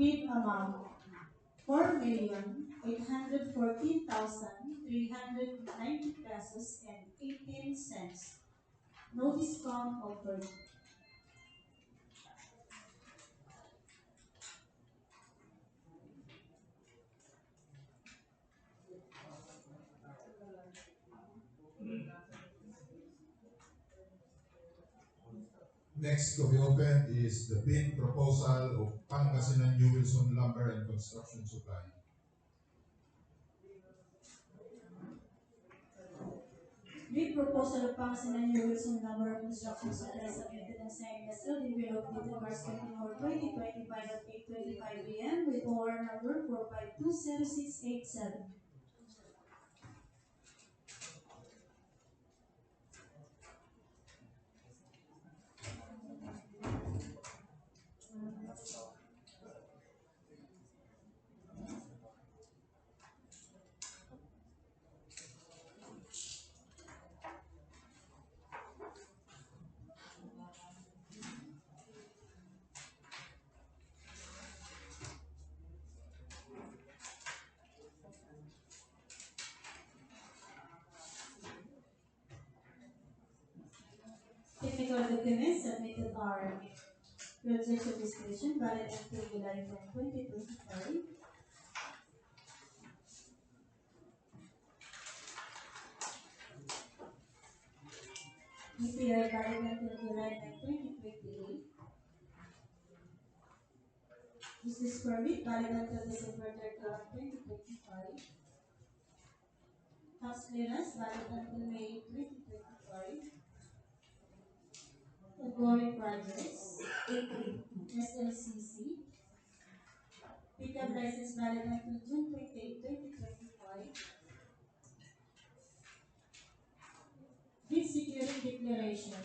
Bid amount 4,814,390 pesos and 18 cents. No discount offered. Next to be opened is the bid proposal of Pangasinan New Wilson Lumber and Construction Supply. Bid proposal of Pangasinan New Wilson Lumber and Construction Supply submitted and signed by Sealed envelope dated March 24, 2025 at 8:25 a.m. with OR number 4520687. Technical documents submitted are Project Registration valid until July 10, 2025. EPR valid until July 9, 2028. Business permit valid until December 31, 2025. Tax clearance valid until May 2025. Ongoing projects, SLCC. Pickup license valid until June 28, 2025. Bid securing declaration.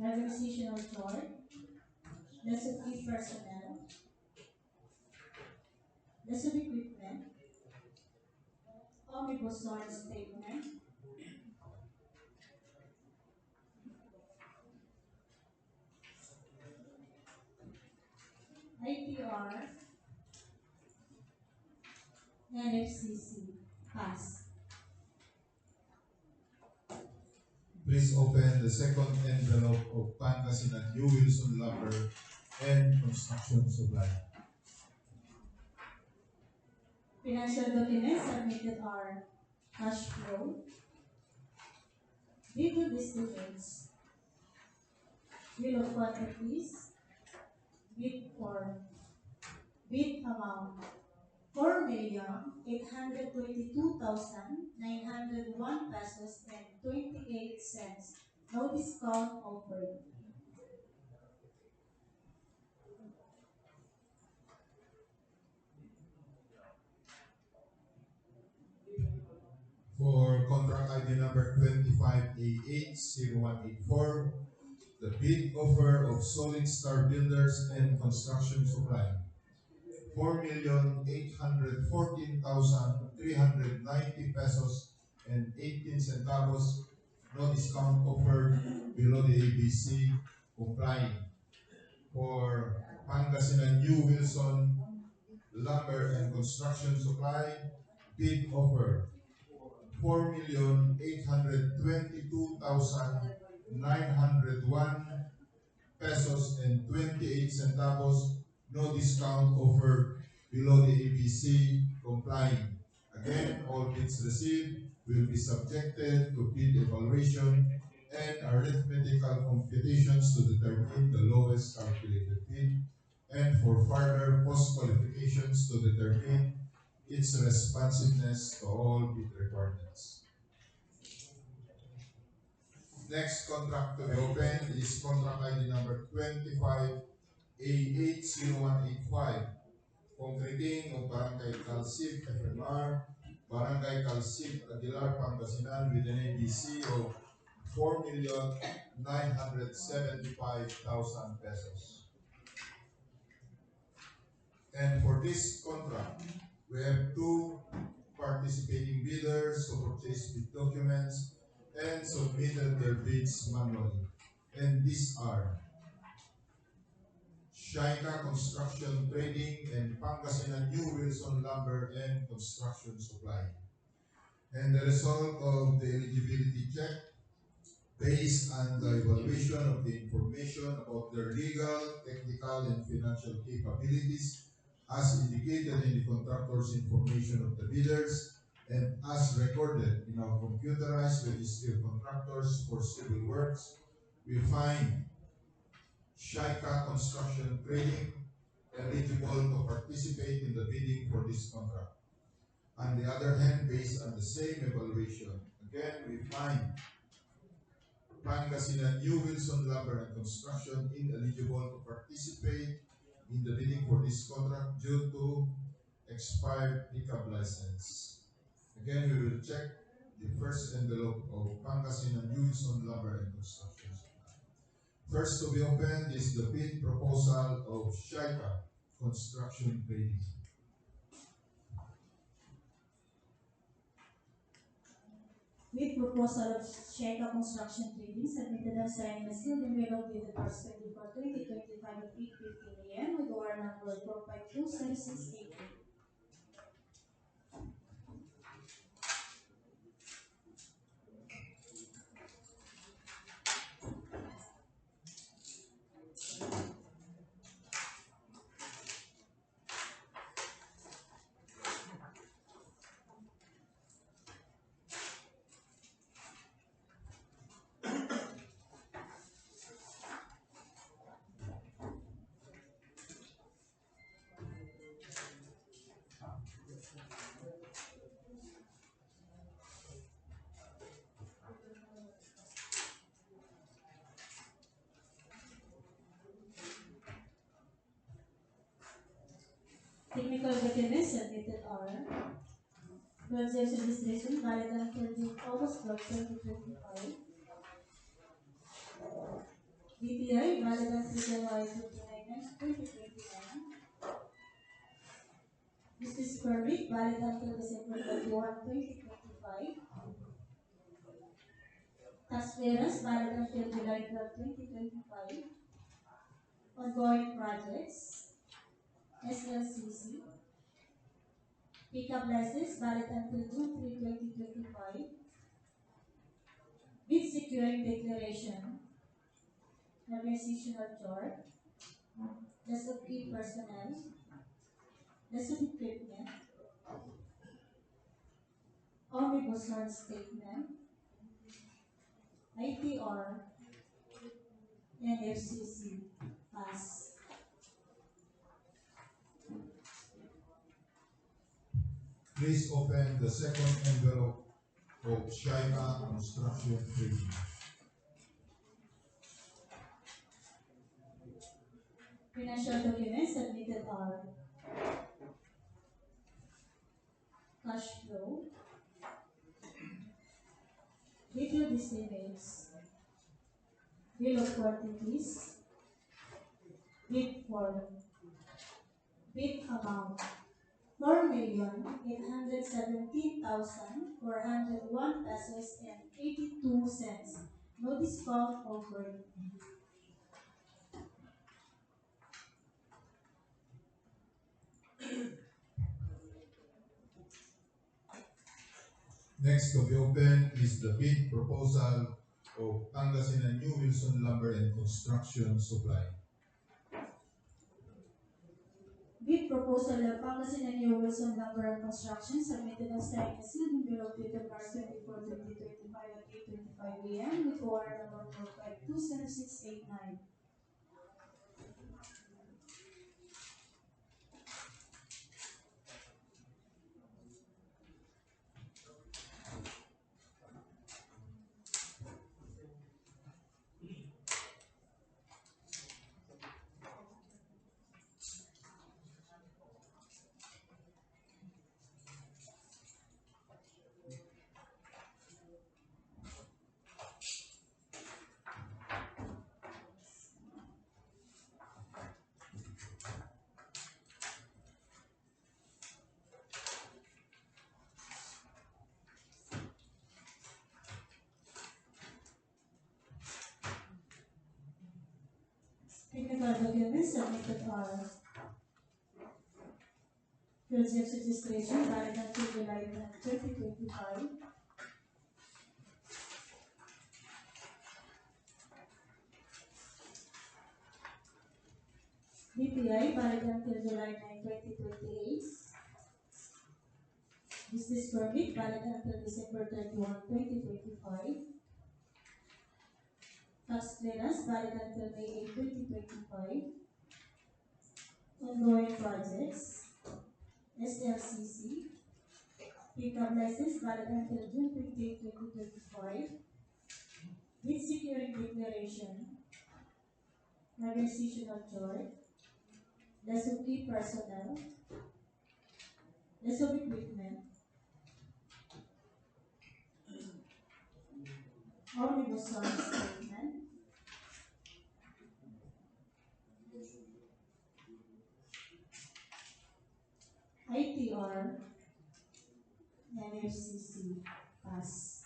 Organizational chart. List of key personnel. List of equipment. Omnibus Lord statement. IPR. NFCC. Pass. Please open the second envelope of Pangasinan New Wilson Lumber and Construction Supply. Financial documents submitted are cash flow, legal estimates, bill of quantities, bid form, bid amount 4,822,901 pesos and 28 cents. No discount offered. For contract ID number 25A80184, the bid offer of Solid Star Builders and Construction Supply. 4,814,390 pesos and 18 centavos, no discount offered below the ABC, complying. For Pangasinan New Wilson Lumber and Construction Supply, bid offer 4,822,901 pesos and 28 centavos, no discount offered below the ABC, complying. Again, all bids received will be subjected to bid evaluation and arithmetical computations to determine the lowest calculated bid, and for further post-qualifications to determine its responsiveness to all bid requirements. Next contract to be opened is contract ID number 25A80185, concreting of Barangay Calsip, FMR, Barangay Calsip, Aguilar, Pangasinan with an ABC of 4,975,000 pesos. And for this contract, we have two participating bidders who purchased bid documents and submitted their bids manually. And these are Shaika Construction Trading, and Pangasinan New Wilson Lumber and Construction Supply. And the result of the eligibility check, based on the evaluation of the information about their legal, technical, and financial capabilities, as indicated in the contractor's information of the bidders, and as recorded in our computerized registry of contractors for civil works, we find Shaika Construction Trading eligible to participate in the bidding for this contract. On the other hand, based on the same evaluation, again, we find Pangasinan New Wilson Lumber and Construction ineligible to participate in the bidding for this contract due to expired pickup license. Again, we will check the first envelope of Pangasinan New Wilson Lumber and Construction. First to be opened is the bid proposal of Shaika Construction Trading. Bid proposal of Shaika Construction Trading submitted and signed and sealed in envelope dated March 24, 2025 at 8:15 a.m. with OR number 4527688. Technical documents submitted are Transaction registration valid until August 12, 2025. DTI valid until July 29, 2029. Business permit valid until December 31, 2025. Tax clearance valid until July 12, 2025. Ongoing projects, SLCC. Pickup license valid until June 3, 2025. Bid securing declaration, organizational chart, list of key personnel, list of equipment, omnibus fund statement, ITR, and FCC pass. Please open the second envelope of Shaika Construction Trading. Financial documents submitted are cash flow, video estimates, bill of quantities, bid form, bid amount, 4,817,401 pesos and 82 cents. No discount offered. Next to be opened is the bid proposal of Pangasinan New Wilson Lumber and Construction Supply. Bid proposal of Pangasinan New Wilson Lumber and Construction submitted and signed and sealed in envelope dated March 24, 2025 at 8:25 a.m. with OR number 4527689. documents submitted are Field registration valid until July 2025. BPI valid until July 9, 2028. Business permit valid until December 31, 2025. Tax clearance valid until May 8, 2025. Ongoing projects, SLCC, pickup license valid until June 28, 2025. Bid securing declaration, negotiation of joy, Lesupi personnel, Lesop equipment, omnibus statement, ITR, and FCC pass.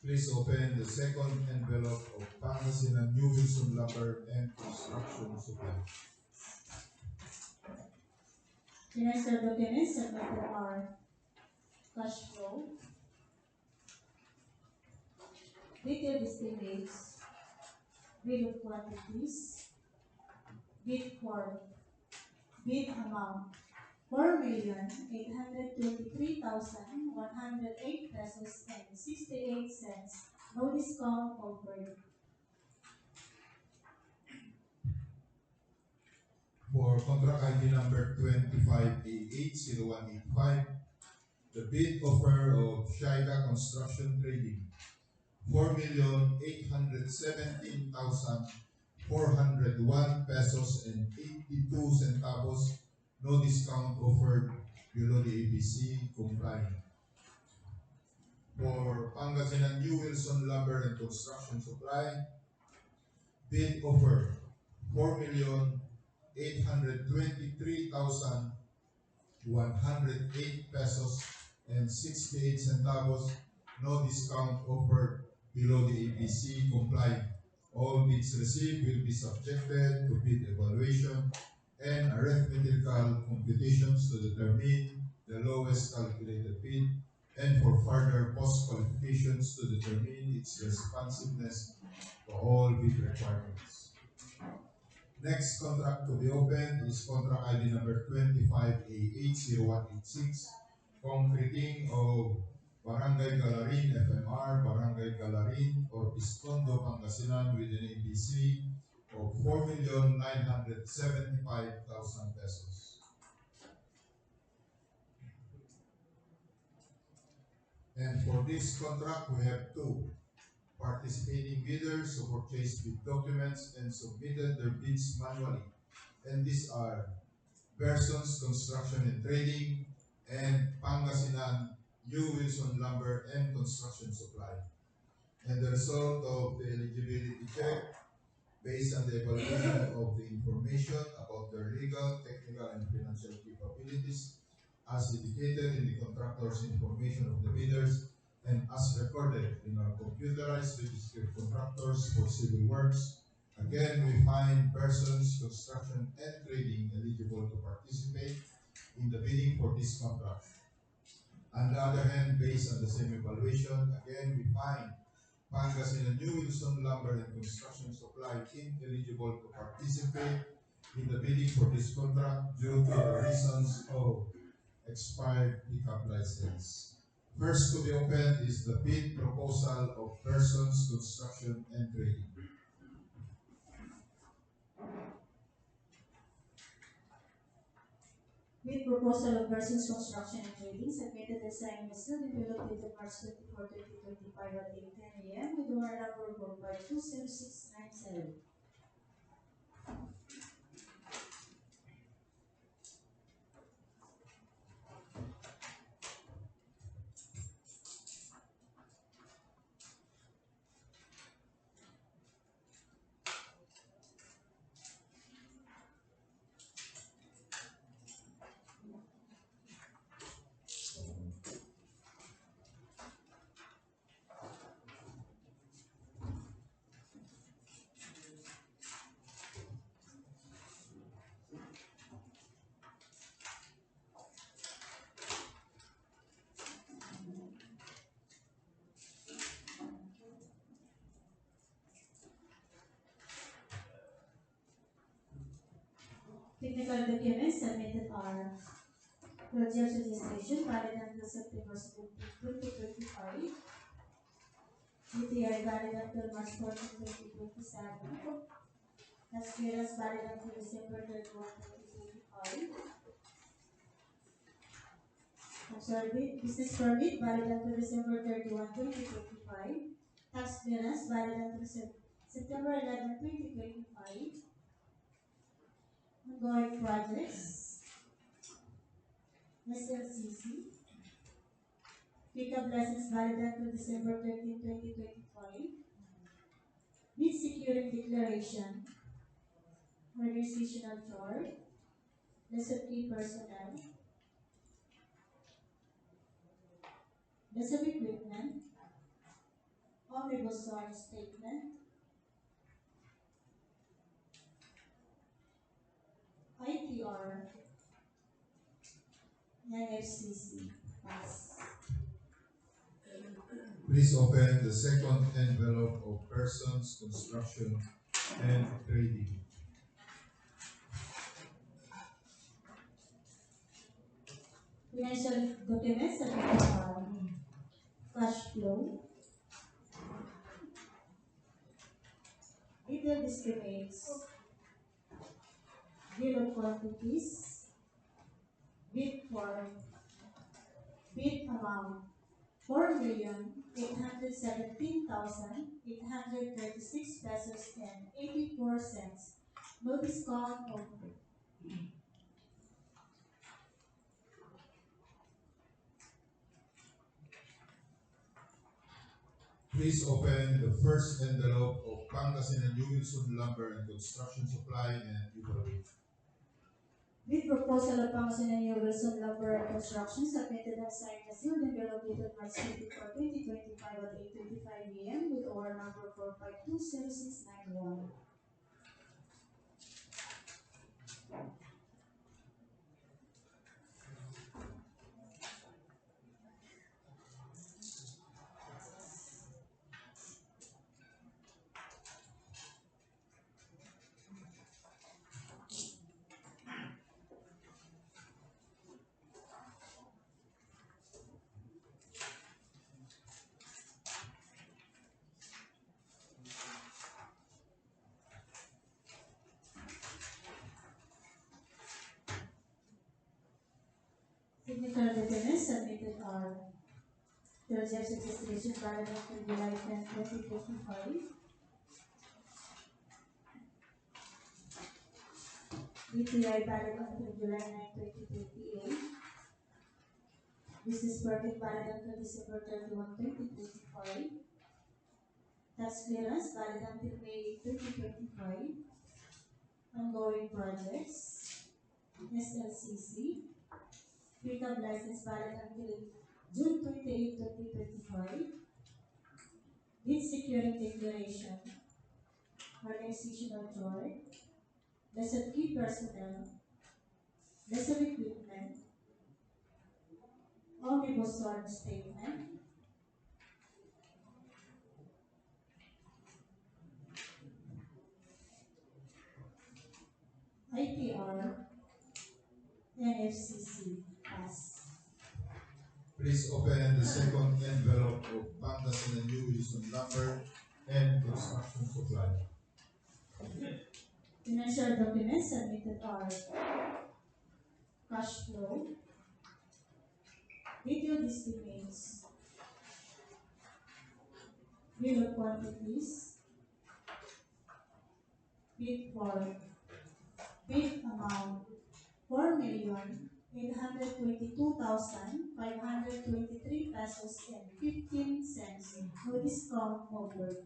Please open the second envelope of Pangasinan New Wilson Lumber and Construction Supply. Financial documents submitted are cash flow, detailed estimates, bill of quantities, bid form, bid amount, 4,823,108 pesos and 68 cents. No discount offered. For contract ID number 25A80185, the bid offer of Shaika Construction Trading, 4,817,401 pesos and 82 centavos, no discount offered below the ABC complying. For Pangasinan New Wilson Lumber and Construction Supply, bid offer 4,823,108 pesos and 68 centavos, no discount offered below the ABC complying. All bids received will be subjected to bid evaluation and arithmetical computations to determine the lowest calculated bid and for further post-qualifications to determine its responsiveness to all bid requirements. Next contract to be opened is contract ID number 25A80186, concreting of Barangay Galarin FMR, Barangay Galarin, or Pistondo, Pangasinan with an ABC of 4,975,000 pesos. And for this contract, we have two participating bidders who purchased bid documents and submitted their bids manually. And these are Persons Construction and Trading and Pangasinan New Wilson Lumber and Construction Supply. And the result of the eligibility check, based on the evaluation of the information about their legal, technical, and financial capabilities, as indicated in the contractor's information of the bidders, and as recorded in our computerized register of contractors for civil works. Again, we find Persons Construction and Trading eligible to participate in the bidding for this contract. On the other hand, based on the same evaluation, again, we find Pangasinan New Wilson Lumber and Construction Supply ineligible to participate in the bidding for this contract due to the reasons of expired pickup license. First to be opened is the bid proposal of Persons Construction and Trading. Bid proposal of Persons Construction and Trading submitted and signed was still developed dated March 24, 2025 at 8:10 a.m. with order number 4520697. Technical documents submitted are project registration valid until September 17, 2025. UTI valid until March 14, 2027. Tax clearance valid until December 31, 2025. I'm sorry, business permit valid until December 31, 2025. Tax clearance valid until September 11, 2025. Ongoing projects, SLCC. Pickup license valid until December 13, 2025. Bid securing declaration, organizational chart, list of key personnel, list of equipment, omnibus zone statement, ITR, and FCC. Pass. Please open the second envelope of persons, construction, and trading. Financial documents submitted are cash flow, detailed estimates, bill of quantities, bid form, bid amount, 4,817,836 pesos and 84 cents. No discount of Please open the first envelope of Pangasinan New Wilson Lumber and Construction Supply and Evaluate. bid proposal of Pangasinan New Wilson Lumber and Construction submitted and signed as sealed envelope dated March 24, 2025 at 8:25 a.m. with order number 4520691. Technical documents submitted are project registration valid until July 10, 2025. UTI valid until July 9, 2028. Business permit valid until December 31, 2025. Tax clearance valid until May 2025. Ongoing projects, SLCC. Pickup license valid until June 28, 2025. Bid securing declaration, organizational chart, list of key personnel, list of equipment, omnibus zone statement, ITR, and FCC. Pass. Please open the second envelope of Pangasinan New Wilson Lumber and Construction Supply. Financial documents submitted are cash flow, detailed estimates, bill of quantities, bid form, bid amount, 4,822,523 pesos and 15 cents. No discount offered.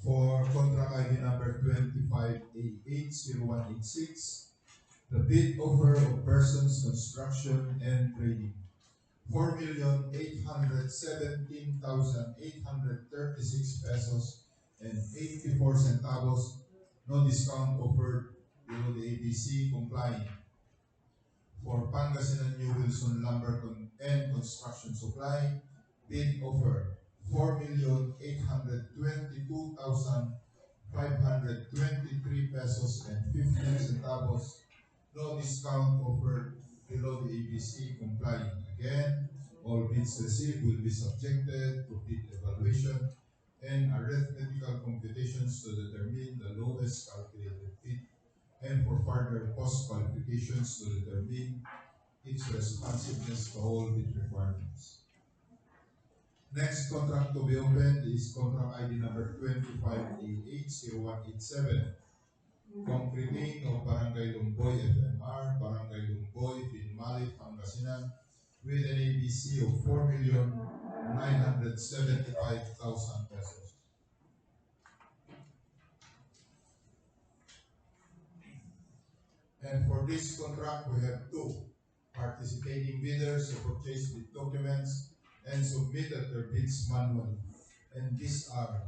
For contract ID number 25A80186, the bid offer of persons, construction, and trading. 4,817,836 pesos and 84 centavos. No discount offered below the ABC complying. For Pangasinan New Wilson Lumber and Construction Supply, bid offer 4,822,000 523 pesos and 15 centavos. No discount offered below the ABC complying. Again, all bids received will be subjected to bid evaluation and arithmetical computations to determine the lowest calculated bid and for further cost qualifications to determine its responsiveness to all bid requirements. Next contract to be opened is contract ID number 25A80187. Concreting of Barangay Lumboy FMR, Barangay Lumboy, Binmali, Pangasinan, with an ABC of 4,975,000 pesos. And for this contract, we have two participating bidders who purchased bid documents and submitted their bids manually. And these are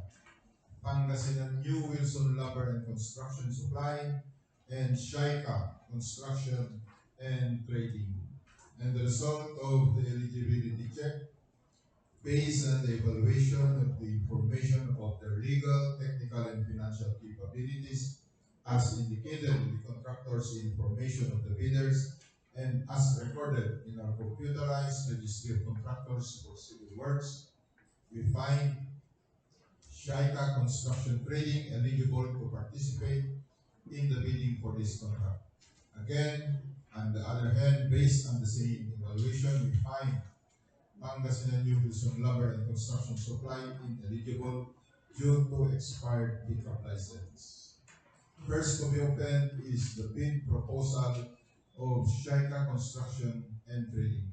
Pangasinan New Wilson Lumber and Construction Supply and Shaika Construction and Trading. And the result of the eligibility check, based on the evaluation of the information of their legal, technical, and financial capabilities, as indicated in the contractor's information of the bidders, and as recorded in our computerized registry of contractors for civil works, we find Shaika Construction Trading eligible to participate in the bidding for this contract. Again, on the other hand, based on the same evaluation, we find Pangasinan New Wilson Lumber and Construction Supply ineligible due to expired pickup license. First to be opened is the bid proposal of Shaika Construction and Trading.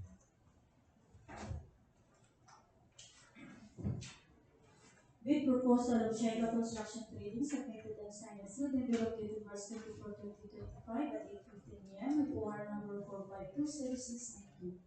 Bid proposal of Shaika Construction Trading submitted and signed and sealed and dated March 24, 2025 at 8:15 a.m. with OR number 4520692.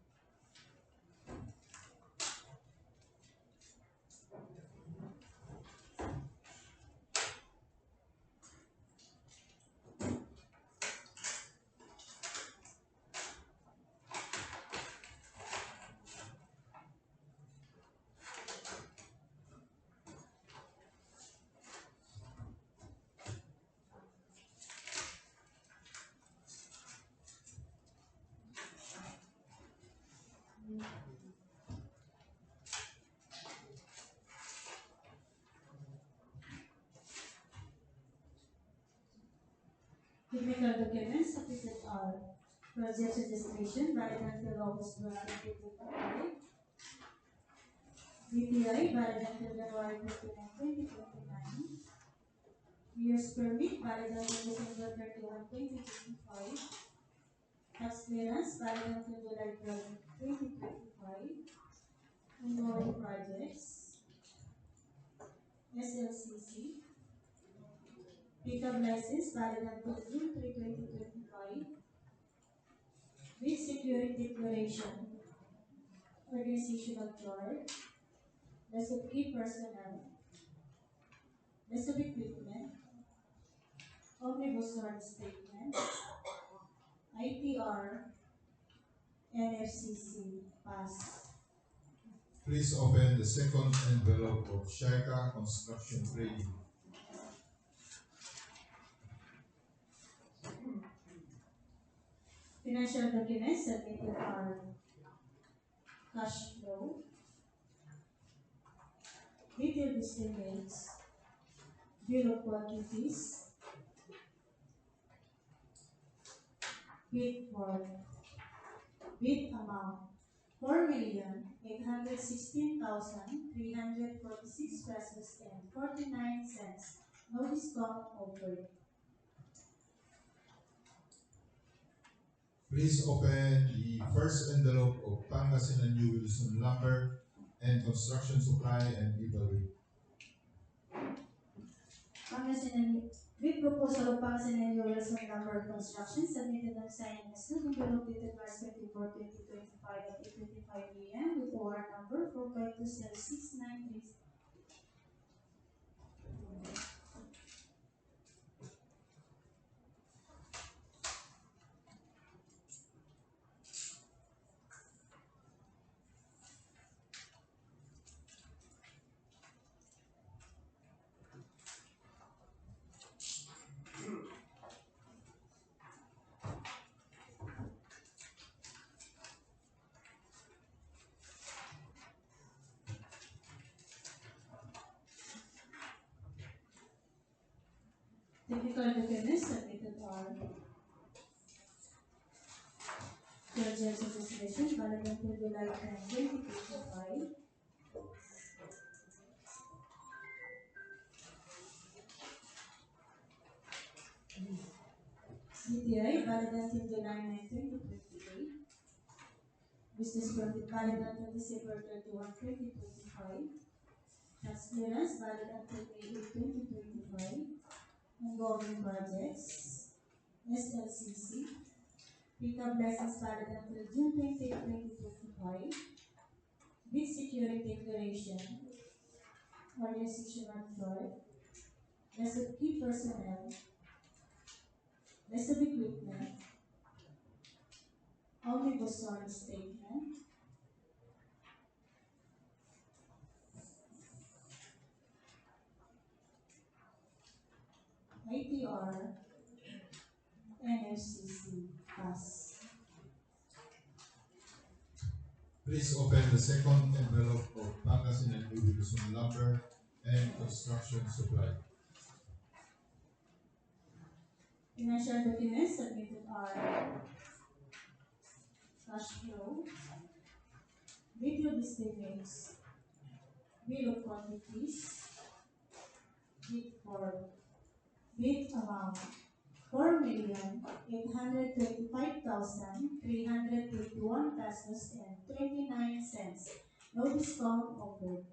Technical documents submitted are project registration, valid until August 2025, DTI, valid until January 29, 2029, use permit, valid until December 31, 2025, tax clearance, valid until July 12, 2025, ongoing projects, SLCC, pickup license, valid until June 3, 2025, bid security declaration, organizational chart, list of key personnel, list of equipment, omnibus warrant statement, ITR, NFCC, pass. Please open the second envelope of Shaika Construction Trading. Financial documents submitted are cash flow, detailed estimates, bill of quantities, bid form, bid amount, 4,816,346 pesos and 49 cents. No discount offered. Please open the first envelope of Pangasinan New Wilson Lumber and Construction Supply and evaluate. Pangasinan, bid proposal of Pangasinan New Wilson Lumber Construction submitted and signed and sealed envelope dated March 24, 2025 at 8:25 a.m. with OR number 4520693. Technical documents submitted are Judges Association, valid until July 10, 2025. CTI, valid until July 9, 2028. Business permit, valid until December 31, 2025. Tax clearance, valid until May 8, 2025. Ongoing projects, SLCC. Pickup license valid until June 20, 2025. Bid security declaration, organization of fraud, list of key personnel, list of equipment, omnibus zoning statement, ITR, NFCC, pass. Please open the second envelope of Pangasinan New Luzon Lumber and Construction Supply. Financial documents submitted are cash flow, video estimates, bill of quantities, bid for bid amount 4,825,321 pesos and 29 cents. No discount offered.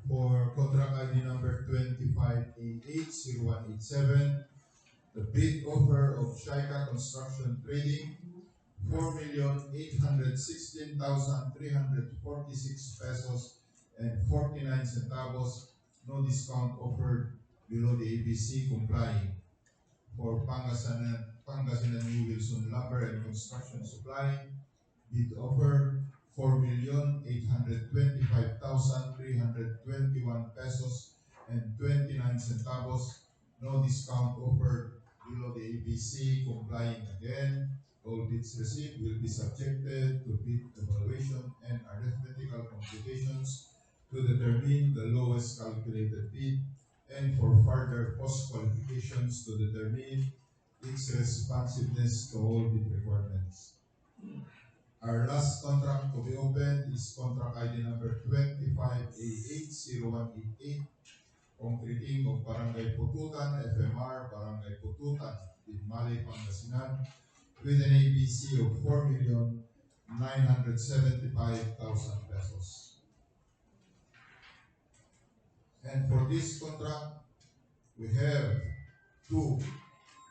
For contract ID number 25A80187, the bid offer of Shaika Construction Trading, 4,816,346 pesos and 49 centavos, no discount offered below the ABC complying. For Pangasinan New Wilson Lumber and Construction Supply, bid offer 4,825,321 pesos and 29 centavos, no discount offered below the ABC complying again. All bids received will be subjected to bid evaluation and arithmetical computations to determine the lowest calculated bid and for further post-qualifications to determine its responsiveness to all bid requirements. Our last contract to be opened is contract ID number 25A80188, concreting of Barangay Pututan, FMR, Barangay Pututan, Dinmali, Pangasinan, with an ABC of 4,975,000 pesos. And for this contract, we have two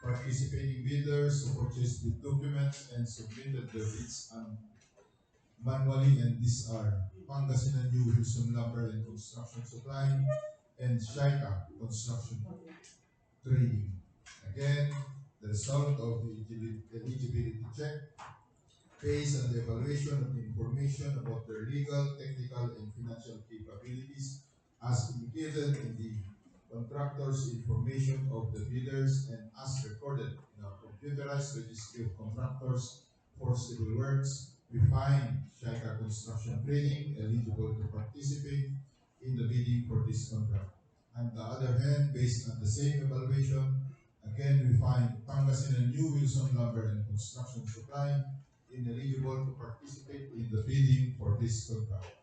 participating bidders who purchased the documents and submitted their bids manually, and these are Pangasinan New Wilson Lumber and Construction Supply and Shaika Construction Trading. Again, the result of the eligibility check based on the evaluation of the information about their legal, technical, and financial capabilities as indicated in the contractor's information of the bidders and as recorded in our computerized registry of contractors for civil works. We find Shaika Construction Trading eligible to participate in the bidding for this contract. On the other hand, based on the same evaluation, again we find Pangasinan New Wilson Lumber and Construction Supply ineligible to participate in the bidding for this contract.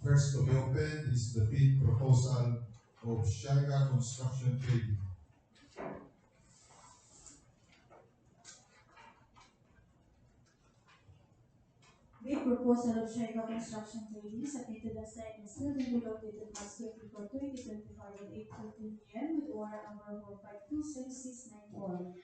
First to be opened is the bid proposal of Shaika Construction Trading. Bid proposal of Shaika Construction Trading submitted and signed and sealed and relocated March 24, 2025 at 8:13 p.m. with order number 4526694.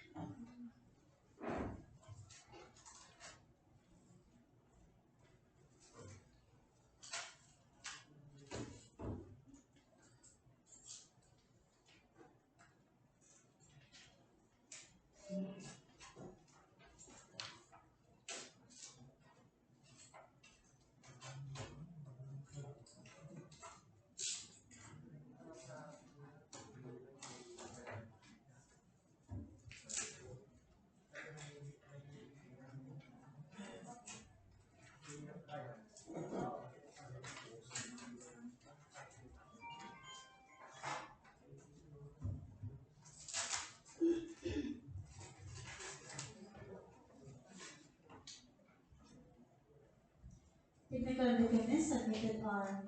Technical documents submitted are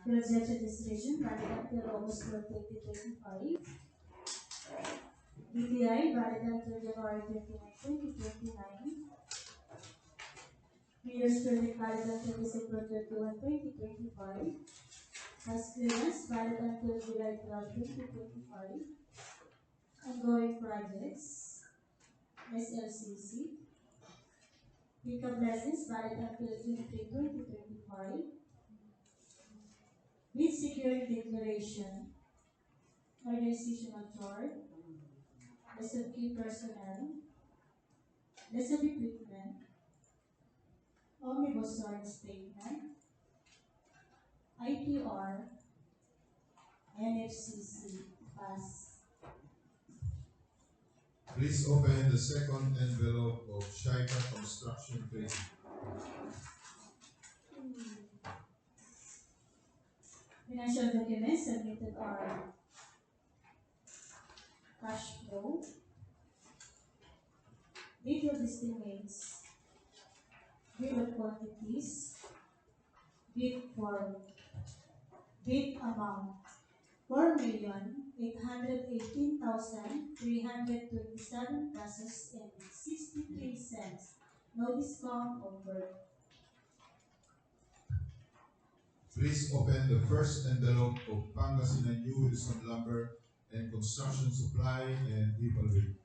the rejection decision valid until August 12, 2025, DTI valid until January 29, 2029, Mayor's permit valid until December 31, 2025, House clearance valid until July 12, 2025, ongoing projects, SLCC, pickup license valid until June 3, 2025, bid security declaration, organizational chart, list of key personnel, list of equipment, omnibus sword statement, IPR, NFCC, pass. Please open the second envelope of Shaika Construction Trading. Financial documents submitted are cash flow, detailed estimates, bill of quantities, bid form, bid amount, 4,818,327 pesos and 63 cents. No discount offered. Please open the first envelope of Pangasinan New Wilson Lumber and Construction Supply and Evaluate.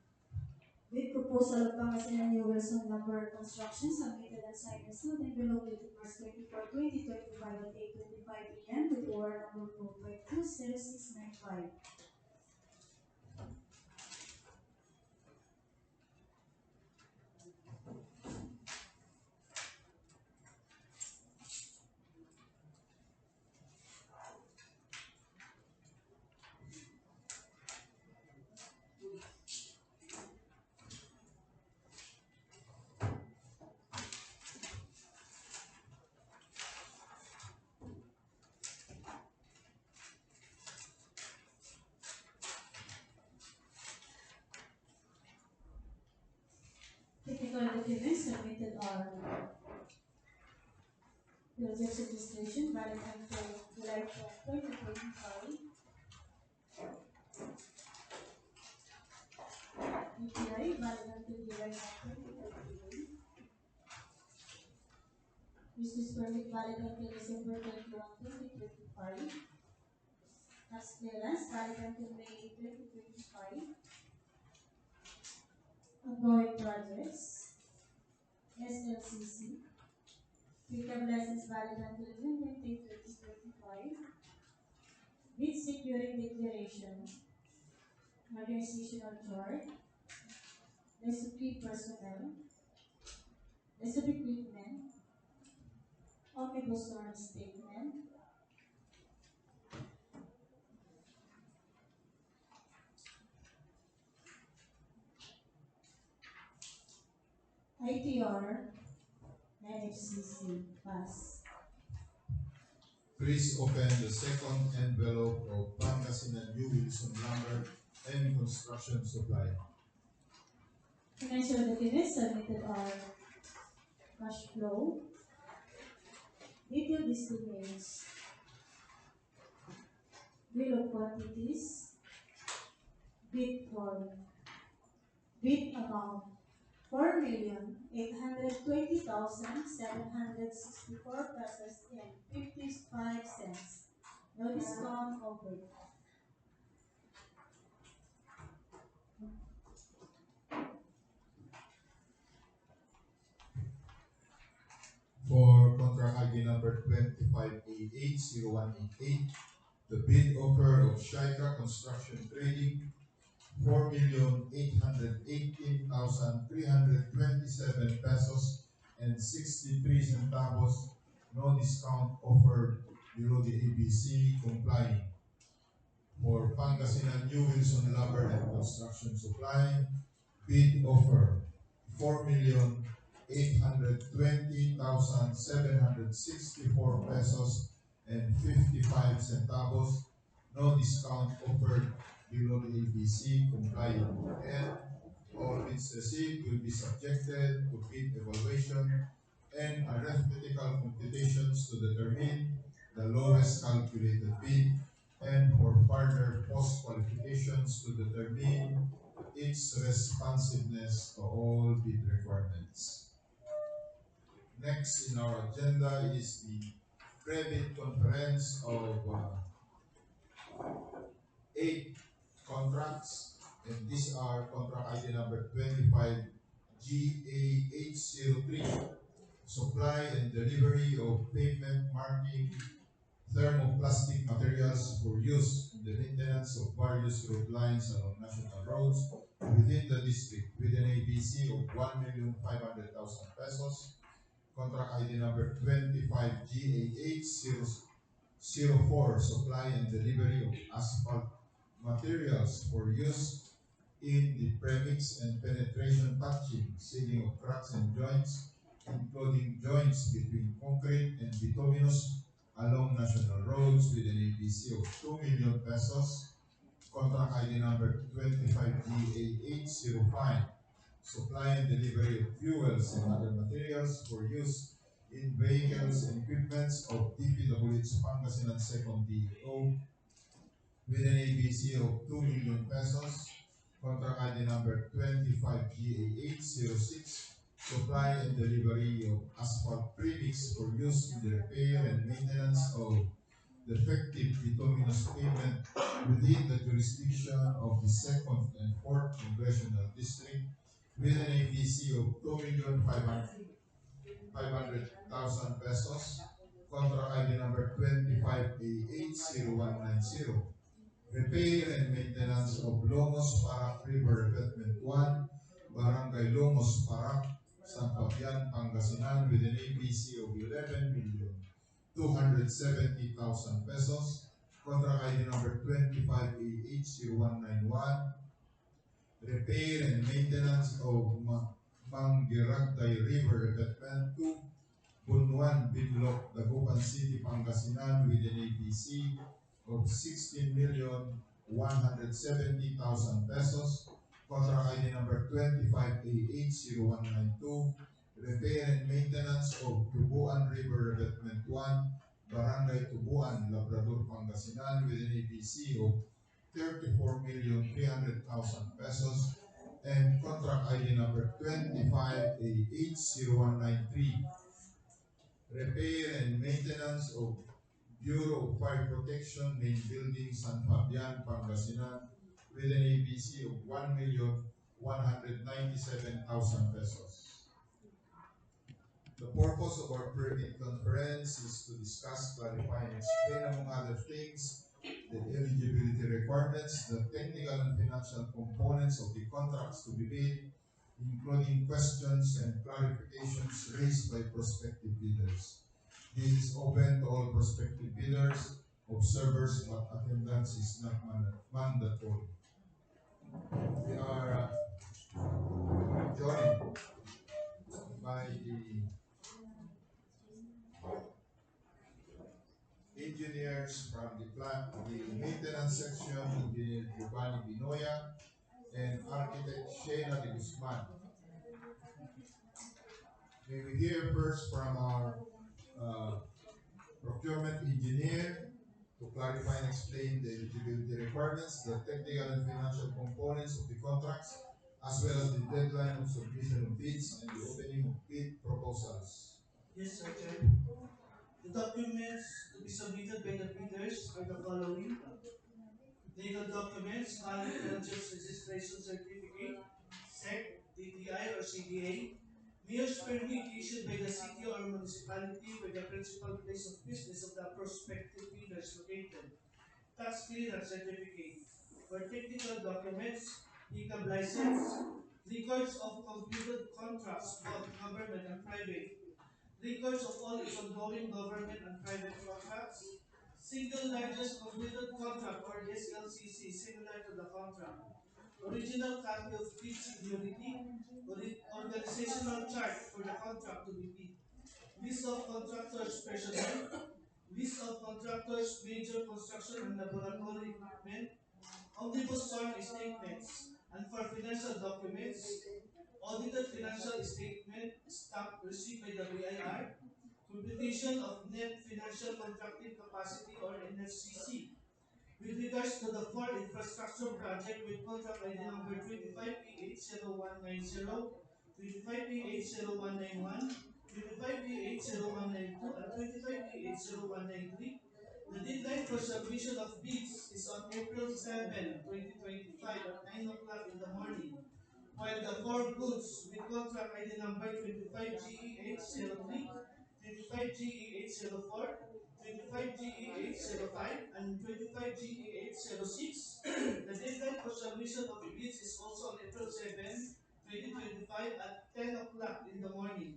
Bid proposal of Pangasinan New Wilson Lumber Construction submitted and signed and sealed envelope dated March 24, 2025 at 8:25 p.m. with order number 4520695. Technical documents submitted are project registration valid until July 12, 2025, EPI valid until July 1, 2028, business permit valid until December 31, 2025, tax clearance valid until May 2025, ongoing projects, SLCC, pickup license valid until June 20, 2025, bid securing declaration, organizational chart, list of key personnel, list of equipment, omnibus sword statement, ITR, NFCC, pass. Please open the second envelope of Pangasinan New Wilson Lumber and Construction Supply. Financial documents submitted are cash flow, detailed estimates, bill of quantities, bid form, bid amount, 4,820,764 pesos and 55 cents. No discount offered. For contract ID number 25A80188, the bid offer of Shaika Construction Trading, 4,818,327 pesos and 63 centavos, no discount offered below the ABC complying. For Pangasinan New Wilson Lumber and Construction Supply, bid offer 4,820,764 pesos and 55 centavos, no discount offered below the ABC compliant, and all bids received will be subjected to bid evaluation and arithmetical computations to determine the lowest calculated bid, and for further post-qualifications to determine its responsiveness to all bid requirements. Next in our agenda is the credit conference of 8 contracts, and these are contract ID number 25 GA803, supply and delivery of pavement marking thermoplastic materials for use in the maintenance of various road lines along national roads within the district with an ABC of 1,500,000 pesos. Contract ID number 25 GA8004, supply and delivery of asphalt materials for use in the premix and penetration patching, sealing of cracks and joints, including joints between concrete and bituminous along national roads with an ABC of 2 million pesos. Contract ID number 25GA805, supply and delivery of fuels and other materials for use in vehicles and equipments of DPWH Pangasinan 2nd DEO with an ABC of 2 million pesos. Contract ID number 25GA806, supply and delivery of asphalt premix for use in the repair and maintenance of defective bituminous pavement within the jurisdiction of the 2nd and 4th Congressional District with an ABC of 2,500,000 pesos. Contract ID number 25A80190, repair and maintenance of Longos Parac River Revetment 1, Barangay Longos Parac, San Fabian, Pangasinan with an ABC of 11,270,000 pesos. Contract ID number 25A80191, repair and maintenance of Manggiragday River Revetment 2, Bunuan, Binloc, Dagupan City, Pangasinan with an ABC of 16,170,000 pesos. Contract ID number 25A80192, repair and maintenance of Tubuan River Revetment 1, Barangay Tubuan, Labrador, Pangasinan with an ABC of 34,300,000 pesos. And contract ID number 25A80193, repair and maintenance of Bureau of Fire Protection Main Building, San Fabian, Pangasinan with an ABC of 1,197,000 pesos. The purpose of our pre-bid conference is to discuss, clarify, and explain, among other things, the eligibility requirements, the technical and financial components of the contracts to be bid, including questions and clarifications raised by prospective bidders. This is open to all prospective bidders, observers, but attendance is not mandatory. We are joined by the engineers from the plant, the maintenance section, Engineer Giovanni Binoya, and Architect Shena de Guzman. May we hear first from our procurement engineer to clarify and explain the eligibility requirements, the technical and financial components of the contracts, as well as the deadline of submission of bids and the opening of bid proposals. Yes, Sir Chair. The documents to be submitted by the bidders are the following: legal documents, valid ventures registration certificate, SEC, DTI or CDA, mayor's permit issued by the city or municipality where the principal place of business of the prospective bidders located, tax clearance certificate. For technical documents, ECAB license, records of concluded contracts, both government and private, records of all its ongoing government and private contracts, single largest completed contract or SLCC similar to the contract, original copy of bid security, organizational chart for the contract to be bid, list of contractors' personnel, list of contractors' major construction and laboratory equipment, omnibus form statements, and for financial documents, audited financial statement stamp received by the BIR, Computation of Net Financial Contracting Capacity or NFCC. With regards to the four infrastructure project with contract ID number 25PH0190, 25PH0191, 25PH0192, and 25PH0193, the deadline for submission of bids is on April 7, 2025 at 9 o'clock in the morning. While the four goods with contract ID number 25GEH03, 25GEH04, 25GEH05, and 25GEH06, the deadline for submission of bids is also on April 7, 2025 at 10 o'clock in the morning.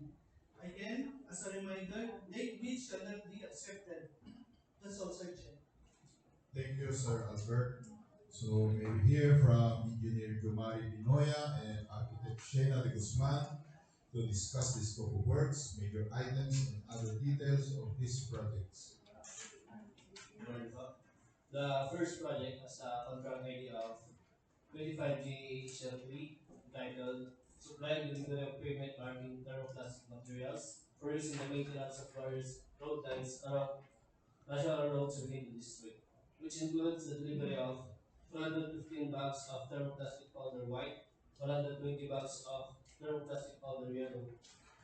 Again, as a reminder, late bids shall not be accepted. That's all, Sir Chair. Thank you, Sir Albert. So may we hear from Engineer Jomari Binoya and Architect Shena de Guzman to discuss the scope of works, major items, and other details of these projects. The first project has a contract ID of 25G03 titled Supply and Delivery of Pavement Marking Thermoplastic Materials for use in the maintenance of various road lines along national roads within the district, which includes the delivery of 215 bags of thermoplastic powder white, 120 bags of thermoplastic powder yellow,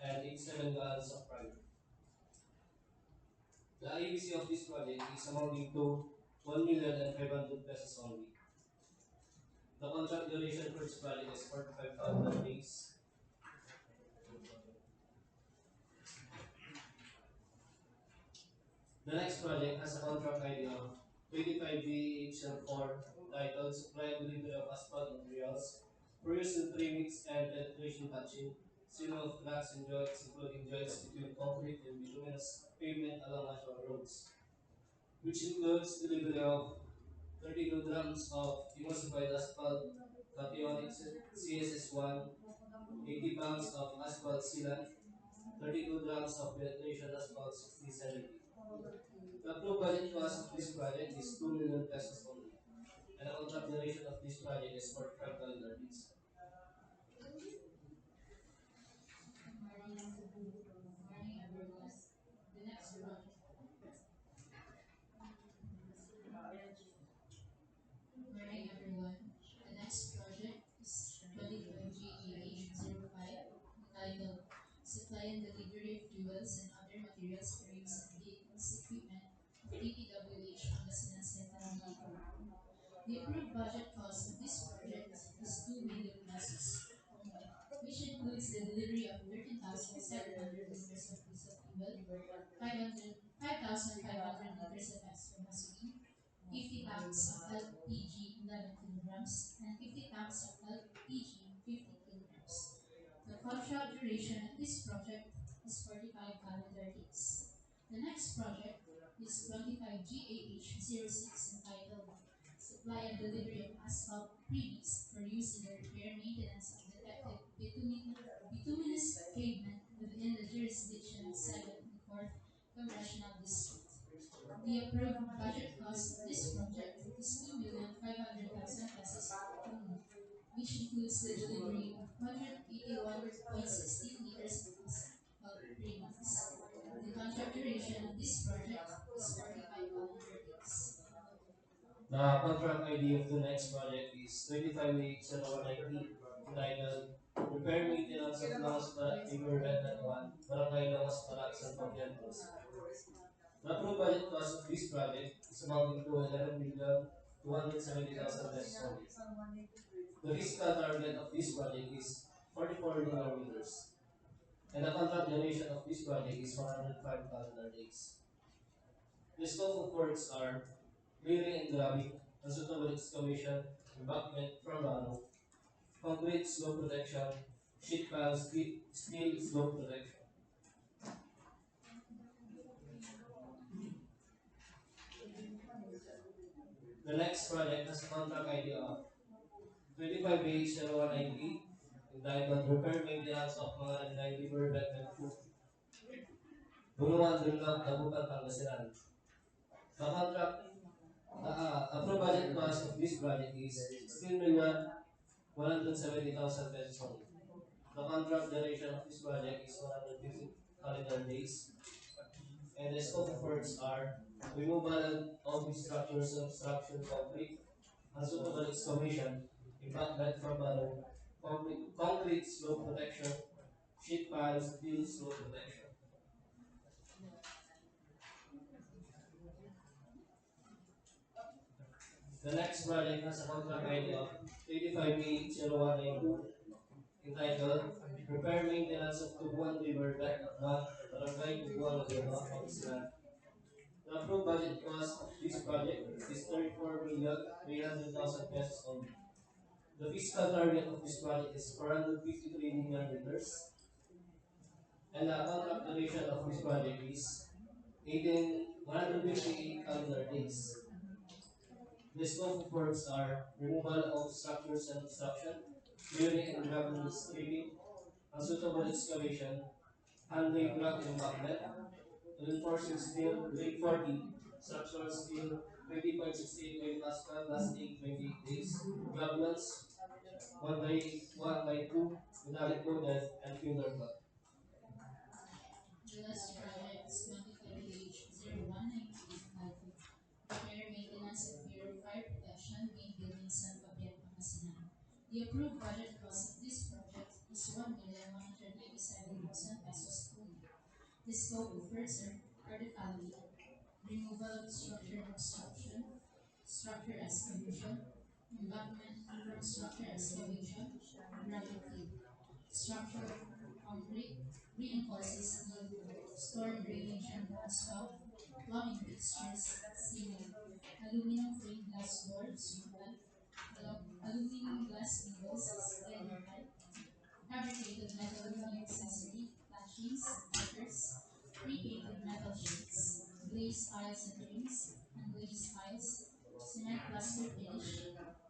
and 87 gallons of primer. The IEBC of this project is amounting to 1,500,000 pesos only. The contract duration for this project is 45 calendar days. The next project has a contract ID of 25BHL4 titled Supply and Delivery of Asphalt Materials for use in premix and penetration touching, sealing of cracks and joints, including joints between concrete and bituminous pavement along national roads, which includes delivery of 30 kilograms of emulsified asphalt cationic CSS1, 80 pounds of asphalt sealant, 30 kilograms of penetration asphalt 6070. The approved budget cost of this project is 2 million pesos only, and the contract duration of this project is 45 calendar days. Morning, everyone. The next project. Morning, everyone. The next project is 25GEH05, entitled Supply and Delivery of Fuels and Other Materials for Use in Vehicles Equipment of DPWH Pangasinan Central Leyte. The approved budget cost of this project is 2 million pesos only, which includes the delivery of 13,700 liters of diesel fuel, 5,500 liters of extra gasoline, 50 tanks of LPG 11 kilograms, and 50 tanks of LPG 50 kilograms. The contract duration of this project is 45 calendar days. The next project is 25GAH06, entitled Supply and Delivery of Asphalt Premix for use in the repair maintenance of defective bituminous pavement within the jurisdiction of 7th and 4th Congressional District. The approved budget cost of this project is 2,500,000 pesos only, which includes the delivery of 181.16 liters of asphalt premix. The contract duration of this project is 45 calendar days. The contract ID of the next project is 25H0190, entitled Repair Maintenance of Langas Parak River Bed 1, Barangay Langas Parak, San Fabian, Municipal. The approved budget cost of this project is amounting to 11,270,000 pesos only. The fiscal target of this project is 44 linear meters, and the contract duration of this project is 105 calendar days. The scope of works are clearing and grabbing, unsuitable excavation, embankment from runoff, concrete slope protection, sheet pile steel slope protection. The next project has a contract ID of 25H0198, entitled Repair Maintenance of mga Inline River Bed 2, Bulungan Dunlop, Dabutan, Pangasinan. The contract approved budget cost of this project is 16,170,000 pesos only. The contract duration of this project is 150 calendar days, and the scope of works are removal of structures of structural concrete, unsuitable excavation, embankment for butter, concrete slope protection, sheet pile, steel slope protection. The next project has a contract ID of 85B0192 entitled Repair Maintenance of Tubuan River Bank, Barangay Tubuan, Laguna, Pangasinan. The approved budget cost of this project is 34,300,000 pesos only. The fiscal target of this project is 453 million liters, and the contract duration of this project is 128 calendar days. The scope of works are removal of structures and obstruction, clearing and gravel stripping, unsuitable excavation, handling ground embankment, reinforcing steel, grade 40, structural steel, 20.68 megapascal, lasting 28 days, grabulants, 1 by 2, metallic coated, and finger cut. The last project is 25H0198 entitled Repair, Maintenance, and Bureau Fire Protection Main Buildings and Fabric, Pangasinan. The approved budget cost of this project is 1,197,000 pesos only. The scope of works are the following: removal of structure obstruction, structure excavation, embankment from structure excavation, gravel field, structure concrete, reinforces steel, storm drainage and downspout, plumbing fixtures, ceiling, aluminum frame glass doors, aluminum glass windows, sliding pipe, fabricated metal roofing accessory, flashings, gutters, pre-painted metal sheets, glazed tiles and trims, unglazed tiles, cement plaster finish,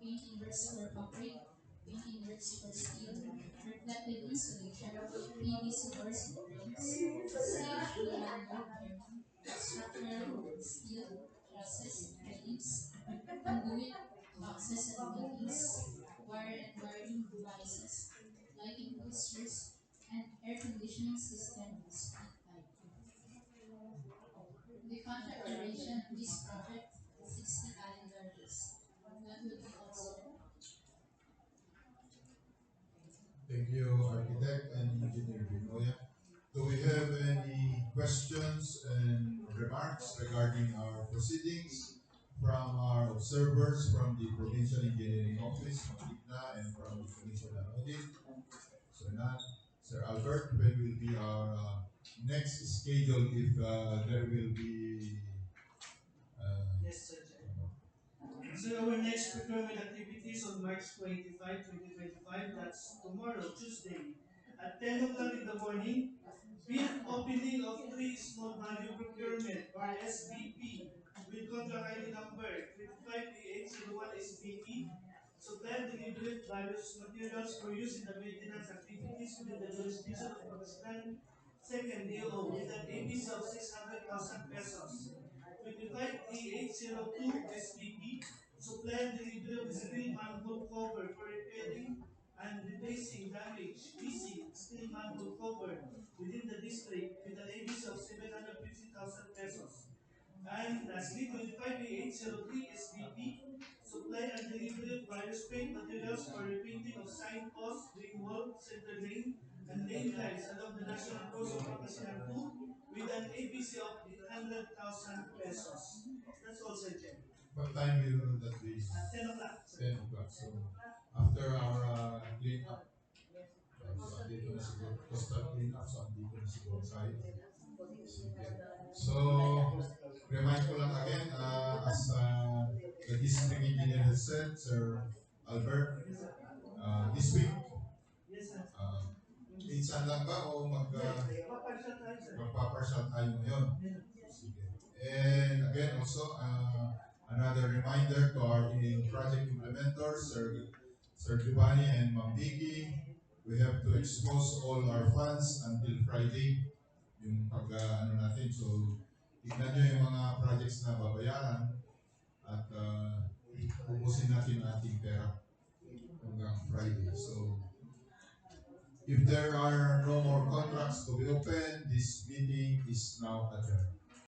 painting works for concrete, painting works for steel, reflective insulation, PVC doors and frames, CHP load bearing, structural steel trusses, railings, conduit, boxes and fittings, wire and wiring devices, lighting fixtures, and air conditioning system split pipe. The contract duration of this project is 60 calendar days. That would be all, sir. Thank you, Architect and Engineer Binoya. Do we have any questions and remarks regarding our proceedings from our observers from the Provincial Engineering Office, Matigna, and from the Commission on Audit? So none. Sir Albert, when will be our next schedule if there will be Yes, sir. So our next procurement activities on March 25, 2025, that's tomorrow, Tuesday, at 10 o'clock in the morning, bid opening of three small value procurement or SVP with contract ID number 25A801 SVP. Supply and delivery of various materials for use in the maintenance activities within the jurisdiction of Pangasinan. Second, AO with an ABC of 600,000 pesos. 25A802 SVP. Supply and delivery of steel manhole cover for repairing and replacing damaged missing steel manhole cover within the district with an ABC of 750,000 pesos. And lastly, 25A803 SVP, supply and delivery of various paint materials for repainting of signposts, ring wall, center lane, and lane lights along the National Road of Pangasinan 2 with an ABC of 800,000 pesos. That's all, Sir Chen. what time will that be? At 10 o'clock. 10 o'clock. So after our clean up, so andito na siguro, coastal clean up, so andito na siguro tayo. Sige. So, remind ko lang again, as the district engineer has said, Sir Albert, this week, Yes, sir. minsan lang ba o Paparsal tayo, sir. magpaparsal tayo ngayon? Sige. And again, also, another reminder to our project implementers, Sir Giovanni and Ma'am Vicky, we have to expose all our funds until Friday, yung ano natin. So, tignan nyo yung mga projects na babayaran at ubusin natin ang ating pera hanggang Friday. So, if there are no more contracts to be opened, this meeting is now adjourned.